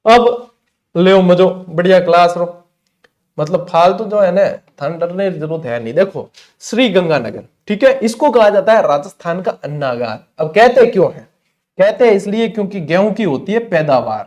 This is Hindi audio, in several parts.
अब ले मजो, बढ़िया क्लास रो, मतलब फालतू जो है ना थान डरने की जरूरत है नहीं। देखो श्री गंगानगर, ठीक है, इसको कहा जाता है राजस्थान का अन्नागार। अब कहते क्यों है? कहते हैं इसलिए क्योंकि गेहूं की होती है पैदावार,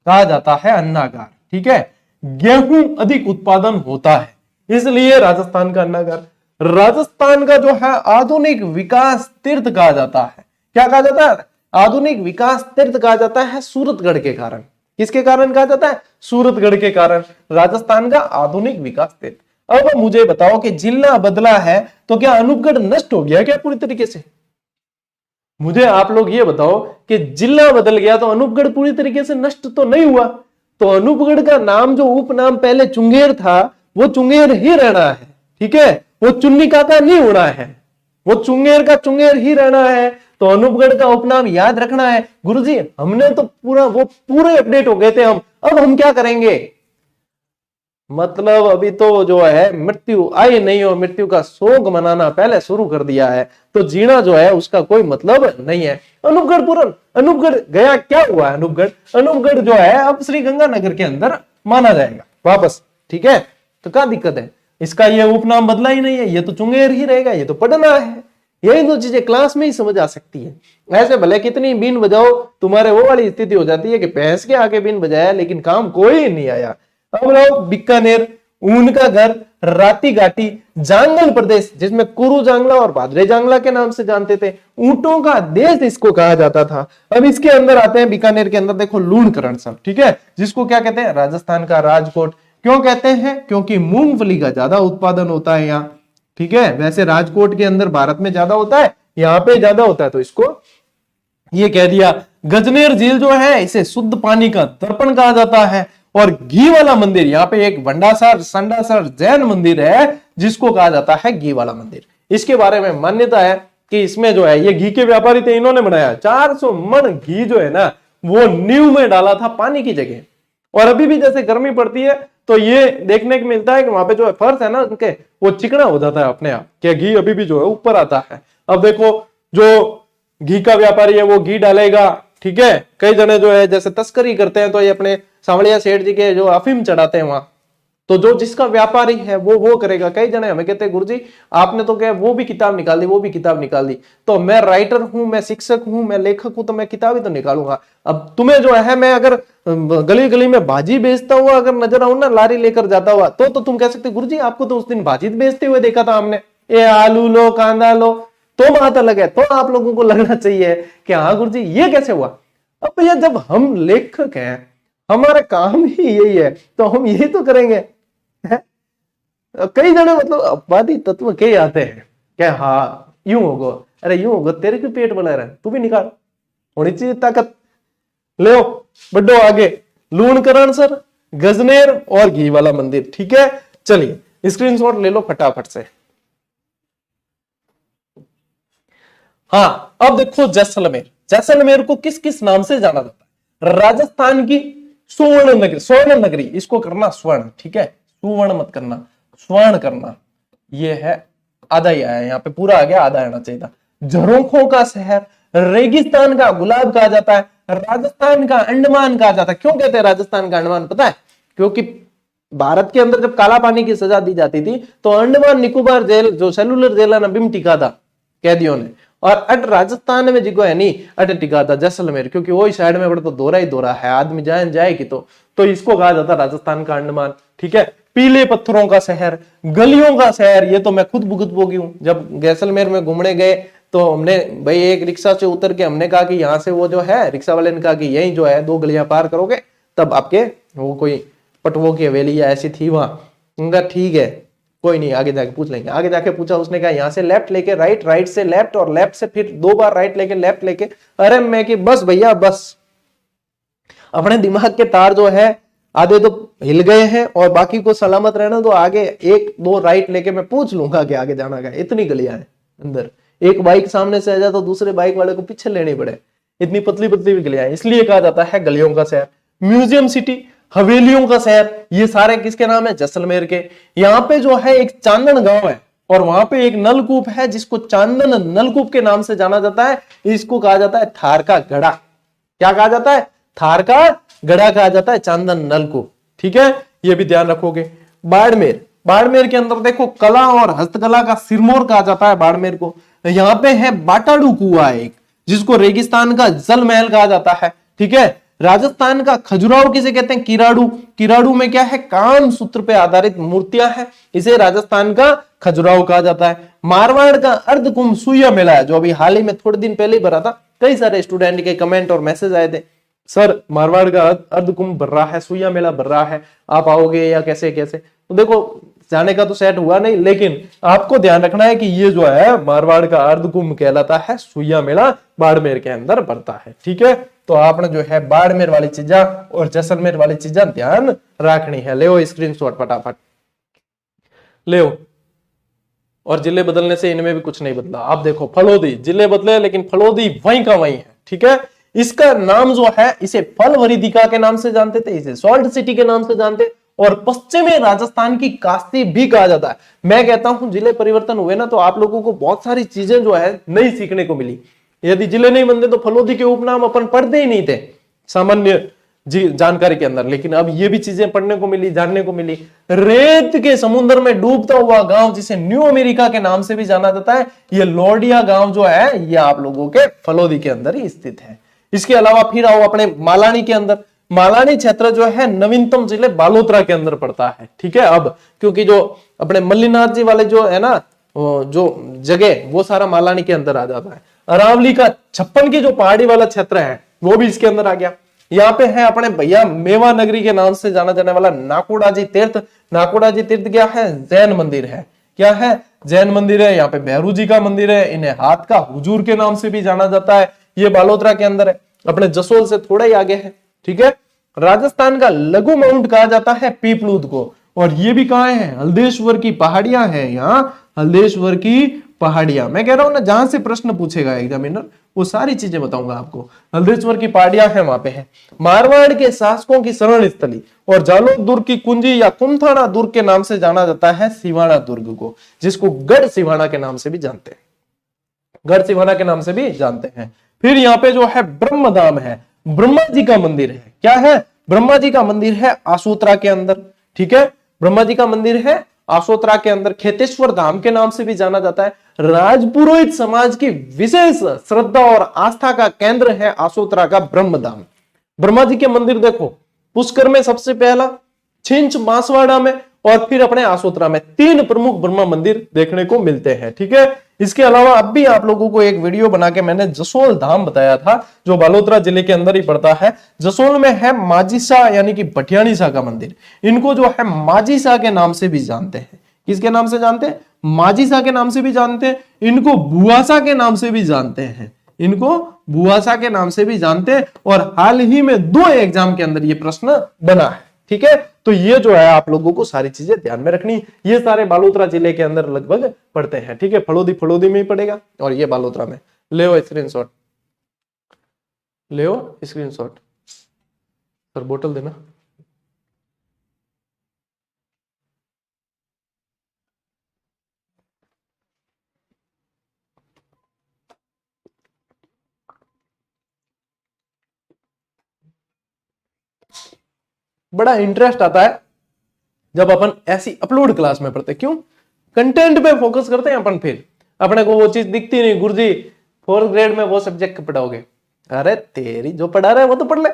कहा जाता है अन्नागार, ठीक है, गेहूं अधिक उत्पादन होता है इसलिए राजस्थान का अन्नागार। राजस्थान का जो है आधुनिक विकास तीर्थ कहा जाता है। क्या कहा जाता है? आधुनिक विकास तीर्थ कहा जाता है सूरतगढ़ के कारण। किसके कारण कहा जाता है? सूरतगढ़ के कारण राजस्थान का आधुनिक विकास तीर्थ। अब मुझे बताओ कि जिला बदला है तो क्या अनूपगढ़ नष्ट हो गया क्या पूरी तरीके से? मुझे आप लोग ये बताओ कि जिला बदल गया तो अनूपगढ़ पूरी तरीके से नष्ट तो नहीं हुआ। तो अनूपगढ़ का नाम जो उपनाम पहले चुंगेर था वो चुंगेर ही रहना है, ठीक है, वो चुन्नी काका नहीं होना है, वो चुंगेर का चुंगेर ही रहना है। तो अनूपगढ़ का उपनाम याद रखना है। गुरुजी हमने तो पूरे अपडेट हो गए थे हम, अब हम क्या करेंगे? मतलब अभी तो जो है मृत्यु आई नहीं और मृत्यु का शोक मनाना पहले शुरू कर दिया है, तो जीना जो है उसका कोई मतलब नहीं है। अनूपगढ़ पूरन, अनूपगढ़ गया, क्या हुआ? अनूपगढ़ जो है अब श्री गंगानगर के अंदर माना जाएगा वापस, ठीक है। तो क्या दिक्कत है? इसका ये उपनाम बदला ही नहीं है, ये तो चुंगेर ही रहेगा, ये तो पढ़ना है। यही दो चीजें क्लास में ही समझ आ सकती है। ऐसे भले कितनी बीन बजाओ तुम्हारे वो वाली स्थिति हो जाती है कि भैंस के आगे बीन बजाया लेकिन काम कोई नहीं आया। अब लोग बीकानेर, ऊन का घर, राती घाटी, जांगल प्रदेश जिसमें कुरु जांगला और भाद्रे जांगला के नाम से जानते थे, ऊंटों का देश इसको कहा जाता था। अब इसके अंदर आते हैं बीकानेर के अंदर, देखो लूणकरण सब, ठीक है, जिसको क्या कहते हैं? राजस्थान का राजकोट। क्यों कहते हैं? क्योंकि मूंगफली का ज्यादा उत्पादन होता है यहाँ, ठीक है। वैसे राजकोट के अंदर भारत में ज्यादा होता है, यहाँ पे ज्यादा होता है, तो इसको ये कह दिया। गजनेर झील जो है इसे शुद्ध पानी का दर्पण कहा जाता है। और घी वाला मंदिर, यहाँ पे एक भंडासर संडासर जैन मंदिर है जिसको कहा जाता है घी वाला मंदिर। इसके बारे में मान्यता है कि इसमें जो है ये घी के व्यापारी थे, इन्होंने बनाया 400 मन घी जो है ना वो नींव में डाला था पानी की जगह। और अभी भी जैसे गर्मी पड़ती है तो ये देखने को मिलता है कि वहां पे जो है फर्श है ना उनके वो चिकना हो जाता है अपने आप, क्या घी अभी भी जो है ऊपर आता है। अब देखो जो घी का व्यापारी है वो घी डालेगा, ठीक है। कई जने जो है जैसे तस्करी करते हैं तो ये अपने सांवलिया सेठ जी के जो अफीम चढ़ाते हैं वहां, तो जो जिसका व्यापारी है वो करेगा। कई जने हमें कहते हैं गुरुजी आपने तो क्या वो भी किताब निकाल दी, वो भी किताब निकाल दी। तो मैं राइटर हूं, मैं शिक्षक हूं, मैं लेखक हूं, तो मैं किताब ही तो निकालूंगा। अब तुम्हें जो है मैं अगर गली गली में भाजी बेचता हुआ अगर नजर आऊं ना, लारी लेकर जाता हुआ, तो तुम कह सकते गुरुजी आपको तो उस दिन भाजी बेचते हुए देखा था हमने, ये आलू लो कांदा लो, तो बात अलग है। तो आप लोगों को लगना चाहिए कि हाँ गुरुजी ये कैसे हुआ। अब भैया जब हम लेखक हैं, हमारा काम ही यही है, तो हम यही तो करेंगे। कई जने मतलब अपवादी तत्व के आते हैं क्या, हाँ यूं होगा, अरे यूं होगा, तेरे क्यों पेट बना रहा है, तू भी निकाल, होनी चाहिए ताकत। ले बढ़ो आगे, लूणकरण सर, गजनेर और घी वाला मंदिर, ठीक है। चलिए स्क्रीनशॉट ले लो फटाफट से। हाँ अब देखो जैसलमेर, जैसलमेर को किस किस नाम से जाना जाता है? राजस्थान की स्वर्ण नगरी, स्वर्ण नगरी, इसको करना स्वर्ण, ठीक है, सुवर्ण मत करना, स्वर्ण करना। ये है आधा ही आया यहाँ पे, पूरा आ गया, आधा आना चाहिए था। झरोखों का शहर, रेगिस्तान का गुलाब कहा जाता है, राजस्थान का अंडमान कहा जाता है। क्यों कहते हैं राजस्थान का अंडमान पता है? क्योंकि भारत के अंदर जब काला पानी की सजा दी जाती थी तो अंडमान निकोबार जेल जो सेलुलर जेल है ना बिम टिका था कैदियों ने, और अट राजस्थान में जिगो है नहीं अट टिका था जैसलमेर, क्योंकि वही साइड में बड़ा तो दोरा ही दोरा है, आदमी जाए कि तो इसको कहा जाता राजस्थान का अंडमान, ठीक है। पीले पत्थरों का शहर, गलियों का शहर, ये तो मैं खुद भुगत भोगी हूं। जब जैसलमेर में घूमने गए तो हमने भाई एक रिक्शा से उतर के हमने कहा कि यहाँ से वो जो है रिक्शा वाले ने कहा कि यही जो है 2 गलियां पार करोगे तब आपके वो कोई पटवों की हवेली या ऐसी थी वहां। उनका ठीक है कोई नहीं, आगे जाके पूछ लेंगे। आगे जाके पूछा, उसने कहा यहाँ से लेफ्ट लेके राइट, राइट से लेफ्ट और लेफ्ट से फिर 2 बार राइट लेके लेफ्ट लेके। अरे मैं कि बस भैया बस, अपने दिमाग के तार जो है आधे तो हिल गए हैं और बाकी को सलामत रहना, तो आगे 1-2 राइट लेके मैं पूछ लूंगा कि आगे जाना क्या। इतनी गलियां हैं अंदर, एक बाइक सामने से आ जाए तो दूसरे बाइक वाले को पीछे लेनी पड़े, इतनी पतली पतली भी गलियां हैं। इसलिए कहा जाता है गलियों का शहर। म्यूजियम सिटी, हवेलियों का शहर, ये सारे किसके नाम है? जैसलमेर के। यहाँ पे जो है एक चांदन गांव है और वहां पे एक नलकूप है जिसको चांदन नलकूप के नाम से जाना जाता है। इसको कहा जाता है थार का गढ़ा। क्या कहा जाता है? थार का गढ़ा कहा जाता है चांदन नल को, ठीक है, ये भी ध्यान रखोगे। बाड़मेर, बाड़मेर के अंदर देखो कला और हस्तकला का सिरमौर कहा जाता है बाड़मेर को। यहाँ पे है बाटाडू कुआं एक, जिसको रेगिस्तान का जल महल कहा जाता है, ठीक है। राजस्थान का खजुराहो किसे कहते हैं? किराड़ू। किराड़ू में क्या है? काम सूत्र पे आधारित मूर्तियां हैं, इसे राजस्थान का खजुराहो कहा जाता है। मारवाड़ का अर्धकुंभ सुइया मेला है, जो अभी हाल ही में थोड़े दिन पहले ही भरा था। कई सारे स्टूडेंट के कमेंट और मैसेज आए थे, सर मारवाड़ का अर्धकुंभ भर रहा है, सुइया मेला भर रहा है, आप आओगे या कैसे कैसे? तो देखो जाने का तो सेट हुआ नहीं, लेकिन आपको ध्यान रखना है कि ये जो है मारवाड़ का अर्धकुंभ कहलाता है, सुइया मेला बाड़मेर के अंदर भरता है, ठीक है। तो आपने जो है बाड़मेर वाली चीजा और जैसलमेर वाली चीजा ध्यान रखनी है। ले स्क्रीनशॉट फटाफट ले। और जिले बदलने से इनमें भी कुछ नहीं बदला। आप देखो फलोदी, जिले बदले लेकिन फलोदी वहीं का वहीं है, ठीक है। इसका नाम जो है, इसे फल वरिदिका के नाम से जानते थे, इसे सॉल्ट सिटी के नाम से जानते, और पश्चिमी राजस्थान की कास्ती भी कहा जाता है। मैं कहता हूं जिले परिवर्तन हुए ना, तो आप लोगों को बहुत सारी चीजें जो है नई सीखने को मिली। यदि जिले नहीं बनते तो फलोदी के उपनाम अपन पढ़ते ही नहीं थे सामान्य जानकारी के अंदर, लेकिन अब ये भी चीजें पढ़ने को मिली, जानने को मिली। रेत के समुद्र में डूबता हुआ गांव, जिसे न्यू अमेरिका के नाम से भी जाना जाता है, ये लोडिया गांव जो है, ये आप लोगों के फलोदी के अंदर ही स्थित है। इसके अलावा फिर आओ अपने मालानी के अंदर। मालानी क्षेत्र जो है नवीनतम जिले बालोतरा के अंदर पड़ता है, ठीक है। अब क्योंकि जो अपने मल्लीनाथ जी वाले जो है ना जो जगह, वो सारा मालानी के अंदर आ जाता है। अरावली का 56 की जो पहाड़ी वाला क्षेत्र है, वो भी इसके अंदर आ गया। यहाँ पे है अपने भैया मेवा नगरी के नाम से जाना जाने वाला नाकोड़ाजी तीर्थ। नाकोड़ाजी तीर्थ क्या है? जैन मंदिर है। क्या है? जैन मंदिर है। यहाँ पे भैरू जी का मंदिर है, इन्हें हाथ का हुजूर के नाम से भी जाना जाता है। ये बालोतरा के अंदर है, अपने जसोल से थोड़ा ही आगे है, ठीक है। राजस्थान का लघु माउंट कहा जाता है पीपलूद को, और ये भी कहाँ है? हल्देश्वर की पहाड़ियां है। यहाँ हल्देश्वर की पहाड़ियां, मैं कह रहा हूं ना, जहां से प्रश्न पूछेगा एग्जामिनर, वो सारी चीजें बताऊंगा आपको। हल्देश्वर की पहाड़ियां है, वहां पे है। मारवाड़ के शासकों की शरण स्थली और जालोर दुर्ग की कुंजी या कुमथाना दुर्ग के नाम से जाना जाता है सिवाना दुर्ग को, जिसको गढ़ सिवाना के नाम से भी जानते हैं, गढ़ सिवाना के नाम से भी जानते हैं। फिर यहाँ पे जो है ब्रह्मधाम है, ब्रह्मा जी का मंदिर है। क्या है? ब्रह्मा जी का मंदिर है आसोत्रा के अंदर, ठीक है। ब्रह्मा जी का मंदिर है आसोत्रा के अंदर। खेतेश्वर धाम के नाम से भी जाना जाता है। राजपुरोहित समाज की विशेष श्रद्धा और आस्था का केंद्र है आसोत्रा का ब्रह्मधाम। ब्रह्मा जी के मंदिर देखो, पुष्कर में सबसे पहला, छिंच बांसवाड़ा में, और फिर अपने आसोत्रा में 3 प्रमुख ब्रह्मा मंदिर देखने को मिलते हैं, ठीक है। इसके अलावा अब भी आप लोगों को एक वीडियो बना के मैंने जसोल धाम बताया था, जो बालोतरा जिले के अंदर ही पड़ता है। जसोल में है माजीसा यानी कि भटियाणी शाह का मंदिर। इनको जो है माजीसा के नाम से भी जानते हैं। किसके नाम से जानते हैं? माजीसा के नाम से भी जानते हैं। इनको बुआसा के नाम से भी जानते हैं। इनको बुआसा के नाम से भी जानते हैं, और हाल ही में 2 एग्जाम के अंदर ये प्रश्न बना है, ठीक है। तो ये जो है आप लोगों को सारी चीजें ध्यान में रखनी। ये सारे बालोतरा जिले के अंदर लगभग पड़ते हैं, ठीक है। फलोदी फलोदी में ही पड़ेगा, और ये बालोतरा में। ले स्क्रीनशॉट, ले स्क्रीनशॉट। सर बोतल देना। बड़ा इंटरेस्ट आता है जब अपन ऐसी अपलोड क्लास में पढ़ते। क्यों? कंटेंट पे फोकस करते हैं अपन। फिर अपने को वो चीज दिखती नहीं, गुरुजी 4th ग्रेड में वो सब्जेक्ट पढ़ाओगे। अरे तेरी, जो पढ़ा रहा है वो तो पढ़ ले।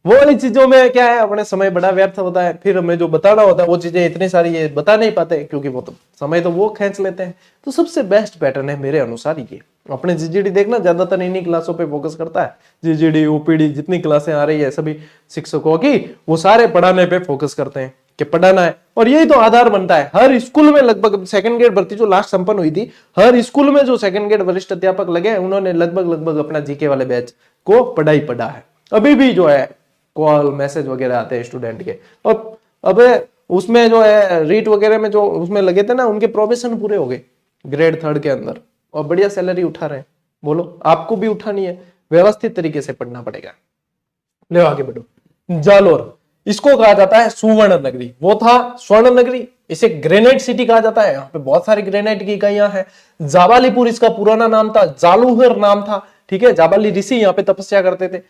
वो वाली चीजों में क्या है, अपने समय बड़ा व्यर्थ होता है। फिर हमें जो बताना होता है वो चीजें इतनी सारी ये बता नहीं पाते, क्योंकि वो तो समय तो वो खींच लेते हैं। तो सबसे बेस्ट पैटर्न है मेरे अनुसार ये। अपने जीजीडी देखना, ज्यादातर इन्हीं क्लासों पे फोकस करता है। जीजीडी, ओपीडी, जितनी क्लासें आ रही है सभी शिक्षकों की, वो सारे पढ़ाने पे फोकस करते हैं कि पढ़ाना है। और यही तो आधार बनता है। हर स्कूल में लगभग 2nd ग्रेड भर्ती जो लास्ट संपन्न हुई थी, हर स्कूल में जो 2nd ग्रेड वरिष्ठ अध्यापक लगे, उन्होंने लगभग अपना जीके वाले बैच को पढ़ा है। अभी भी जो है कॉल मैसेज वगैरह आते हैं स्टूडेंट के। और अब उसमें जो है रीट वगैरह में जो उसमें लगे थे ना, उनके प्रोबेशन पूरे हो गए ग्रेड 3rd के अंदर, और बढ़िया सैलरी उठा रहे हैं। बोलो, आपको भी उठानी है, व्यवस्थित तरीके से पढ़ना पड़ेगा। ले आगे बढ़ो। जालोर, इसको कहा जाता है सुवर्ण नगरी। वो था स्वर्ण नगरी, इसे ग्रेनाइट सिटी कहा जाता है। यहाँ पे बहुत सारी ग्रेनाइट की इकाइयां हैं। जाबालीपुर इसका पुराना नाम था, जालूहर नाम था, ठीक है। जाबाली ऋषि यहाँ पे तपस्या करते थे।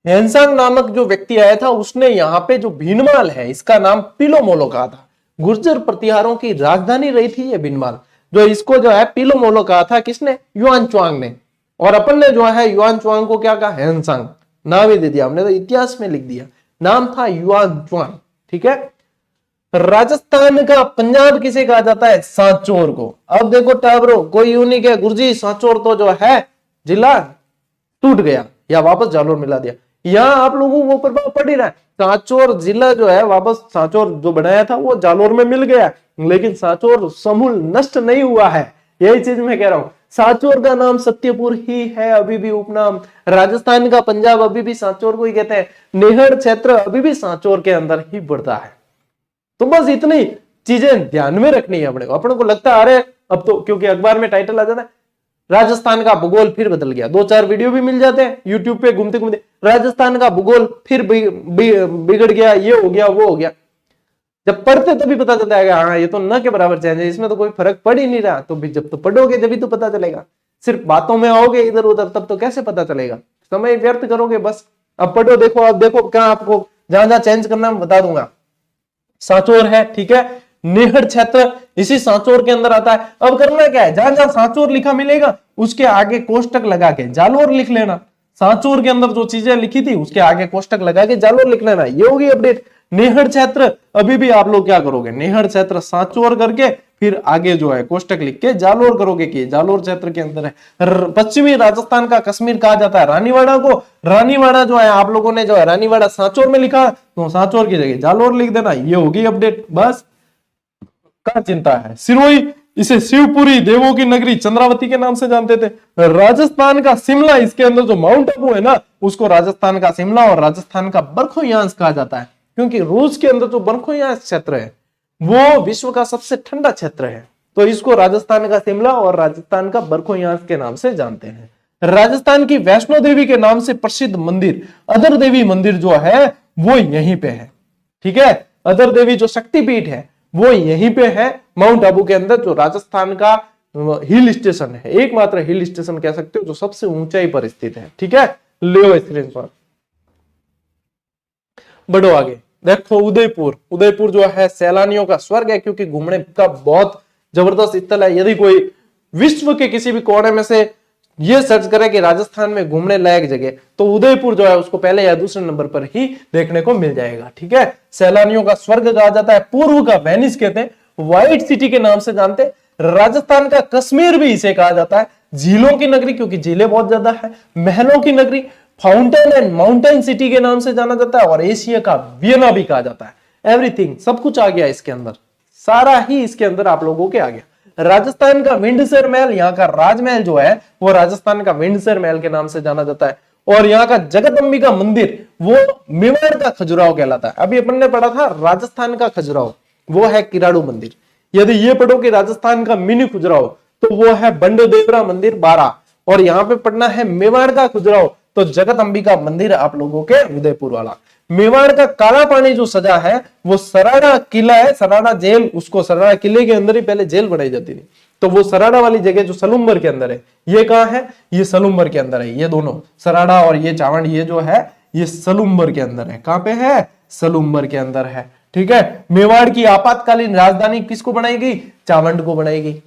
हेनसांग नामक जो व्यक्ति आया था उसने यहाँ पे जो भीनमाल है इसका नाम पिलोमोलो कहा था। गुर्जर प्रतिहारों की राजधानी रही थी ये भीनमाल, जो इसको जो है पिलोमोलो कहा था किसने, युआन च्वांग ने। और अपन ने जो है युआन च्वांग को क्या कहा, हेनसांग नाम ही दे दिया हमने, तो इतिहास में लिख दिया नाम था युआन च्वांग। ठीक है। राजस्थान का पंजाब किसे कहा जाता है, सांचौर को। अब देखो टाबरो कोई यूं नहीं कहे गुरुजी सांचौर तो जो है जिला टूट गया या वापस जालोर मिला दिया, यहाँ आप लोगों को प्रभाव पड़ ही रहा है। सांचौर जिला जो है वापस सांचौर जो बनाया था वो जालोर में मिल गया, लेकिन सांचौर समूल नष्ट नहीं हुआ है, यही चीज मैं कह रहा हूं। सांचौर का नाम सत्यपुर ही है अभी भी उपनाम। राजस्थान का पंजाब अभी भी सांचौर को ही कहते हैं। नेहड़ क्षेत्र अभी भी सांचौर के अंदर ही बढ़ता है। तो बस इतनी चीजें ध्यान में रखनी है अपने को लगता है अरे अब तो, क्योंकि अखबार में टाइटल आ जाता है राजस्थान का भूगोल फिर बदल गया, 2-4 वीडियो भी मिल जाते हैं यूट्यूब पे घूमते घूमते, राजस्थान का भूगोल फिर बिगड़ गया, ये हो गया वो हो गया। जब पढ़ते तभी पता चलता है हाँ ये तो न के बराबर चेंज है, इसमें तो कोई फर्क पड़ ही नहीं रहा। तो भी जब तो पढ़ोगे जब तो पता चलेगा, सिर्फ बातों में आओगे इधर उधर तब तो कैसे पता चलेगा, समय व्यर्थ करोगे बस। अब पढ़ो, देखो अब देखो क्या आपको जहां जहां चेंज करना मैं बता दूंगा। सांचौर है, ठीक है, नेहड़ क्षेत्र इसी सांचौर के अंदर आता है। अब करना क्या है, जहां जहां सांचौर लिखा मिलेगा उसके आगे कोष्टक लगा के जालोर लिख लेना। सांचौर के अंदर जो चीजें लिखी थी उसके आगे कोष्टक लगा के जालोर लिख लेना, ये होगी अपडेट। नेहड़ क्षेत्र अभी भी आप लोग क्या करोगे, नेहड़ क्षेत्र सांचौर करके फिर आगे जो है कोष्टक लिख के जालोर करोगे कि जालोर क्षेत्र के अंदर है। पश्चिमी राजस्थान का कश्मीर कहा जाता है रानीवाड़ा को। रानीवाड़ा जो है आप लोगों ने जो है रानीवाड़ा सांचौर में लिखा तो सांचौर की जगह जालोर लिख देना, ये होगी अपडेट। बस क्या चिंता है। सिरोही, इसे शिवपुरी, देवों की नगरी, चंद्रावती के नाम से जानते थे। राजस्थान का शिमला, इसके अंदर जो माउंट आबू है ना उसको राजस्थान का शिमला और राजस्थान का बरखोयांस कहा जाता है, क्योंकि रूस के अंदर जो बरखोयांस क्षेत्र है वो विश्व का सबसे ठंडा क्षेत्र है, तो इसको राजस्थान का शिमला और राजस्थान का बरखोयांस के नाम से जानते हैं। राजस्थान की वैष्णो देवी के नाम से प्रसिद्ध मंदिर अधर देवी मंदिर जो है वो यहीं पे है। ठीक है, अधर देवी जो शक्तिपीठ है वो यहीं पे है माउंट आबू के अंदर, जो राजस्थान का हिल स्टेशन है, एकमात्र हिल स्टेशन कह सकते हो जो सबसे ऊंचाई पर स्थित है। ठीक है, लियो स्क्रीनशॉट। बढ़ो आगे, देखो उदयपुर। उदयपुर जो है सैलानियों का स्वर्ग है, क्योंकि घूमने का बहुत जबरदस्त स्थल है। यदि कोई विश्व के किसी भी कोने में से ये सर्च करे कि राजस्थान में घूमने लायक जगह, तो उदयपुर जो है उसको पहले या दूसरे नंबर पर ही देखने को मिल जाएगा। ठीक है, सैलानियों का स्वर्ग कहा जाता है, पूर्व का वेनिस कहते हैं, व्हाइट सिटी के नाम से जानते हैं। राजस्थान का कश्मीर भी इसे कहा जाता है, झीलों की नगरी, क्योंकि झीलें बहुत ज्यादा है, महलों की नगरी, फाउंटेन एंड माउंटेन सिटी के नाम से जाना जाता है, और एशिया का वियना भी कहा जाता है। एवरीथिंग, सब कुछ आ गया इसके अंदर, सारा ही इसके अंदर आप लोगों के आ गया। राजस्थान का विंडसर महल, यहाँ का राजमहल जो है वो राजस्थान का विंडसर महल के नाम से जाना जाता है। और यहाँ का जगदम्बिका मंदिर वो मेवाड़ का खजुराहो कहलाता है। अभी अपन ने पढ़ा था राजस्थान का खजुराहो, वो है किराड़ू मंदिर। यदि ये पढ़ो कि राजस्थान का मिनी खजुराहो तो वो है बंडदेवरा मंदिर 12, और यहाँ पे पढ़ना है मेवाड़ का खजुराहो तो जगदम्बिका मंदिर आप लोगों के उदयपुर वाला। मेवाड़ का काला पानी जो सजा है वो सराड़ा किला है, सराड़ा जेल, उसको सराड़ा किले के अंदर ही पहले जेल बनाई जाती थी, तो वो सराड़ा वाली जगह जो सलूम्बर के अंदर है, ये कहाँ है, ये सलूम्बर के अंदर है। ये दोनों सराड़ा और ये चावंड, ये जो है ये सलूम्बर के अंदर है। कहां पे है, सलूम्बर के अंदर है। ठीक है, मेवाड़ की आपातकालीन राजधानी किसको बनाई गई, चावंड को बनाई गई।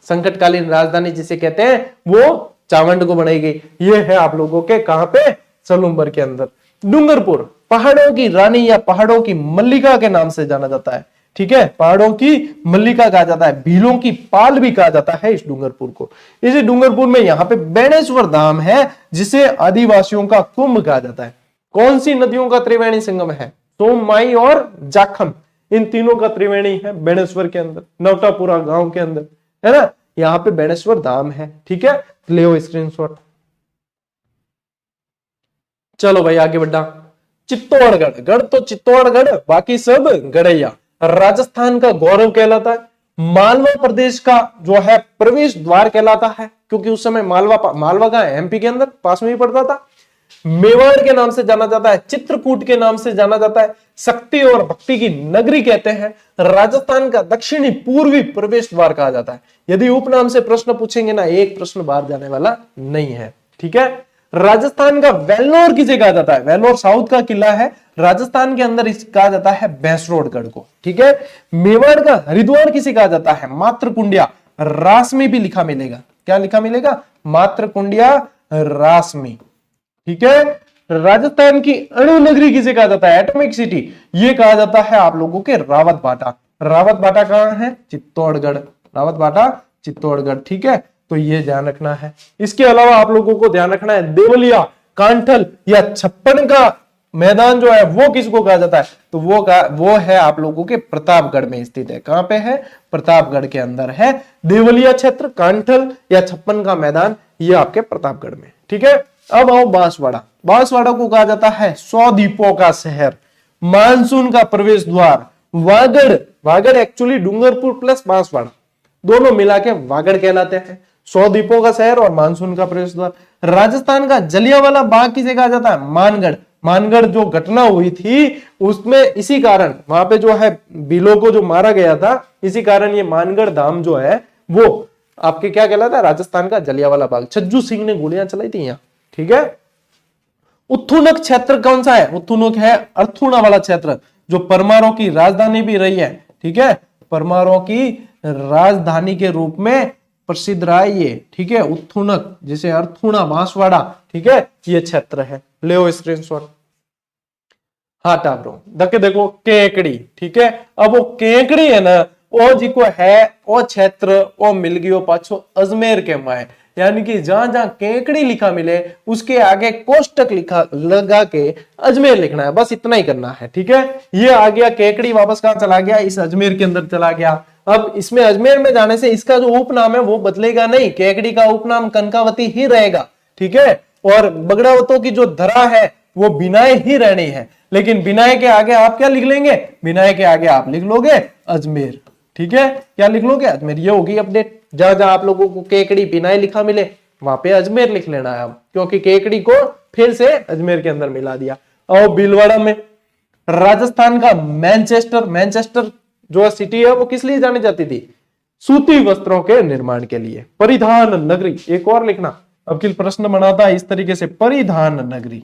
संकटकालीन राजधानी जिसे कहते हैं वो चावंड को बनाई गई। ये है आप लोगों के कहां पे, सलूम्बर के अंदर। डूंगरपुर पहाड़ों की रानी या पहाड़ों की मल्लिका के नाम से जाना जाता है। ठीक है, पहाड़ों की मल्लिका कहा जाता है, भीलों की पाल भी कहा जाता है इस डूंगरपुर को। इसी डूंगरपुर में यहाँ पे बेणेश्वर धाम है जिसे आदिवासियों का कुंभ कहा जाता है। कौन सी नदियों का त्रिवेणी संगम है, सोम, माई और जाखम, इन तीनों का त्रिवेणी है बेणेश्वर के अंदर, नवटापुरा गांव के अंदर, है ना, यहाँ पे बेणेश्वर धाम है। ठीक है, ले स्क्रीनशॉट। चलो भाई आगे बढ़ा। चित्तौड़गढ़, गढ़ तो चित्तौड़गढ़, बाकी सब गढ़ैया। राजस्थान का गौरव कहलाता है। मालवा प्रदेश का जो है प्रवेश द्वार कहलाता है, क्योंकि उस समय मालवा का एमपी के अंदर पास में ही पड़ता था। मेवाड़ के नाम से जाना जाता है, चित्रकूट के नाम से जाना जाता है, शक्ति और भक्ति की नगरी कहते हैं। राजस्थान का दक्षिणी पूर्वी प्रवेश द्वार कहा जाता है। यदि उपनाम से प्रश्न पूछेंगे ना, एक प्रश्न बाहर जाने वाला नहीं है। ठीक है, राजस्थान का वेल्लोर किसे कहा जाता है? वेल्लोर साउथ का किला है राजस्थान के अंदर, इसे कहा जाता है भैंसरोडगढ़ को। ठीक है। मेवाड़ का हरिद्वार किसे कहा जाता है? मात्रकुंडिया। रास में भी लिखा मिलेगा, क्या लिखा मिलेगा? मात्रकुंडिया रास में। ठीक है। राजस्थान की अणु नगरी किसे कहा जाता है? Atomic city. ये कहा जाता है आप लोगों के रावत बाटा। रावत बाटा कहां है? चित्तौड़गढ़। रावत बाटा चित्तौड़गढ़। ठीक है, तो ये ध्यान रखना है। इसके अलावा आप लोगों को ध्यान रखना है देवलिया, कांठल या छप्पन का मैदान जो है वो किसको कहा जाता है? तो वो है आप लोगों के प्रतापगढ़ में स्थित है। कहां पे है? प्रतापगढ़ के अंदर है देवलिया क्षेत्र, कांठल या छप्पन का मैदान, ये आपके प्रतापगढ़ में। ठीक है। अब आओ बांसवाड़ा। बांसवाड़ा को कहा जाता है 100 द्वीपों का शहर, मानसून का प्रवेश द्वार। वागड़, वागड़ एक्चुअली डूंगरपुर प्लस बांसवाड़ा दोनों मिला के वागड़ कहलाते हैं। 100 द्वीपों का शहर और मानसून का प्रवेश द्वार। राजस्थान का जलियांवाला बाग किसे कहा जाता है? मानगढ़। मानगढ़ जो घटना हुई थी उसमें इसी कारण वहां पे जो है बिलो को जो मारा गया था, इसी कारण ये मानगढ़ धाम जो है वो आपके क्या कहलाता है? राजस्थान का जलियांवाला बाग। छज्जू सिंह ने गोलियां चलाई थी यहाँ। ठीक है। उत्थुनक क्षेत्र कौन सा है? उत्थुनक है अर्थुणा वाला क्षेत्र, जो परमारों की राजधानी भी रही है। ठीक है, परमारों की राजधानी के रूप में प्रसिद्ध रहा है ये। ठीक है, उत्थुनक जिसे अर्थुणा बांसवाड़ा, ठीक है, ये क्षेत्र है। ले स्क्रीनशॉट। हाँ टाबरो देखो केकड़ी। ठीक है, अब वो केकड़ी है ना, वो जी को है वो क्षेत्र वो मिल गयो पाछो अजमेर के माए, यानी कि जहां जहां केकड़ी लिखा मिले उसके आगे कोष्टक लिखा लगा के अजमेर लिखना है, बस इतना ही करना है। ठीक है, ये आ गया केकड़ी, वापस कहां चला गया? इस अजमेर के अंदर चला गया। अब इसमें अजमेर में जाने से इसका जो उपनाम है वो बदलेगा नहीं, केकड़ी का उपनाम कनकावती ही रहेगा। ठीक है, और बगड़ावतों की जो धरा है वो बिनाए ही रहनी है, लेकिन बिनाए के आगे आप क्या लिख लेंगे? बिनाए के आगे आप लिख लोगे अजमेर। ठीक है, क्या लिख लोगे? अजमेर। ये होगी अपडेट। जहां जहां आप लोगों को केकड़ी बिनाए लिखा मिले वहां पे अजमेर लिख लेना है, क्योंकि केकड़ी को फिर से अजमेर के अंदर मिला दिया। और भीलवाड़ा में राजस्थान का मैनचेस्टर, मैनचेस्टर जो सिटी है वो किस लिए जानी जाती थी? सूती वस्त्रों के निर्माण के लिए। परिधान नगरी, एक और लिखना, अब किल प्रश्न बनाता है इस तरीके से, परिधान नगरी,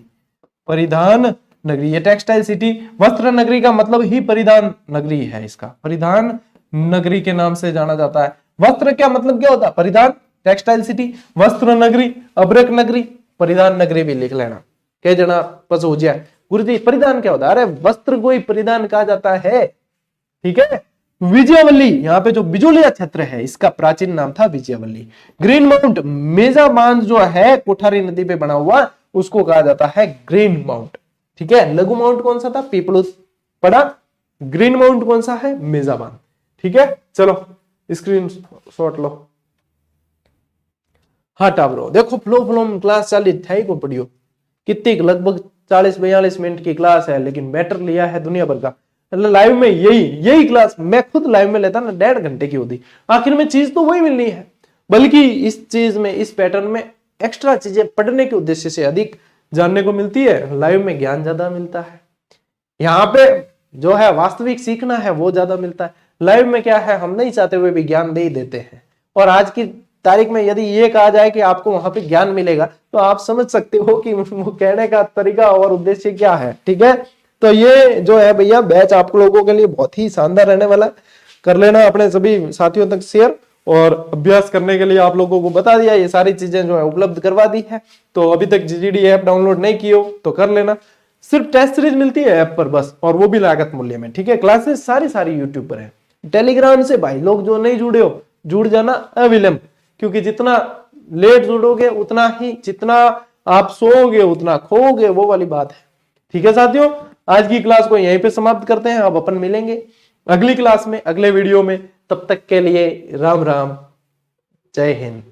परिधान नगरी, ये टेक्सटाइल सिटी। वस्त्र नगरी का मतलब ही परिधान नगरी है, इसका परिधान नगरी के नाम से जाना जाता है। वस्त्र क्या मतलब क्या होता है? परिधान, टेक्सटाइल सिटी, वस्त्र नगरी, अब्रक नगरी, परिधान नगरी भी लिख लेना। कह जना बस हो जाए। गुरुजी परिधान क्या होता है? अरे वस्त्र को ही परिधान कहा जाता है। ठीक है, विजयवल्ली, यहाँ पे जो बिजोलिया क्षेत्र है इसका प्राचीन नाम था विजयवल्ली। ग्रीन माउंट, मेजा बांध जो है कोठारी नदी पे बना हुआ, उसको कहा जाता है ग्रीन माउंट। ठीक है, लघु माउंट कौन सा था? पीपलोस पड़ा। ग्रीन माउंट कौन सा है? मेजा बांध। ठीक है, चलो स्क्रीन शॉट लो। हाँ टाबरो देखो, फ्लो फ्लो क्लास चाली थाई को पढ़ियो कितनी, लगभग 40-42 मिनट की क्लास है, लेकिन मैटर लिया है दुनिया भर का। लाइव में यही क्लास मैं खुद लाइव में लेता ना 1.5 घंटे की होती। आखिर में चीज तो वही मिलनी है, बल्कि इस चीज में, इस पैटर्न में एक्स्ट्रा चीजें पढ़ने के उद्देश्य से अधिक जानने को मिलती है। लाइव में ज्ञान ज्यादा मिलता है, यहाँ पे जो है वास्तविक सीखना है वो ज्यादा मिलता है। लाइव में क्या है, हम नहीं चाहते हुए भी ज्ञान दे ही देते हैं। और आज की तारीख में यदि ये कहा जाए कि आपको वहां पे ज्ञान मिलेगा, तो आप समझ सकते हो कि वो कहने का तरीका और उद्देश्य क्या है। ठीक है, तो ये जो है भैया बैच आप लोगों के लिए बहुत ही शानदार रहने वाला। कर लेना अपने सभी साथियों तक शेयर, और अभ्यास करने के लिए आप लोगों को बता दिया, ये सारी चीजें जो है उपलब्ध करवा दी है। तो अभी तक जीजीडी ऐप डाउनलोड नहीं की हो तो कर लेना, सिर्फ टेस्ट सीरीज मिलती है ऐप पर बस, और वो भी लागत मूल्य में। ठीक है, क्लासेस सारी यूट्यूब पर है। टेलीग्राम से भाई लोग जो नहीं जुड़े हो, जुड़ जाना अविलंब, क्योंकि जितना लेट जुड़ोगे उतना ही, जितना आप सोओगे उतना खोओगे, वो वाली बात है। ठीक है साथियों, आज की क्लास को यहीं पे समाप्त करते हैं। अब अपन मिलेंगे अगली क्लास में, अगले वीडियो में। तब तक के लिए राम राम, जय हिंद।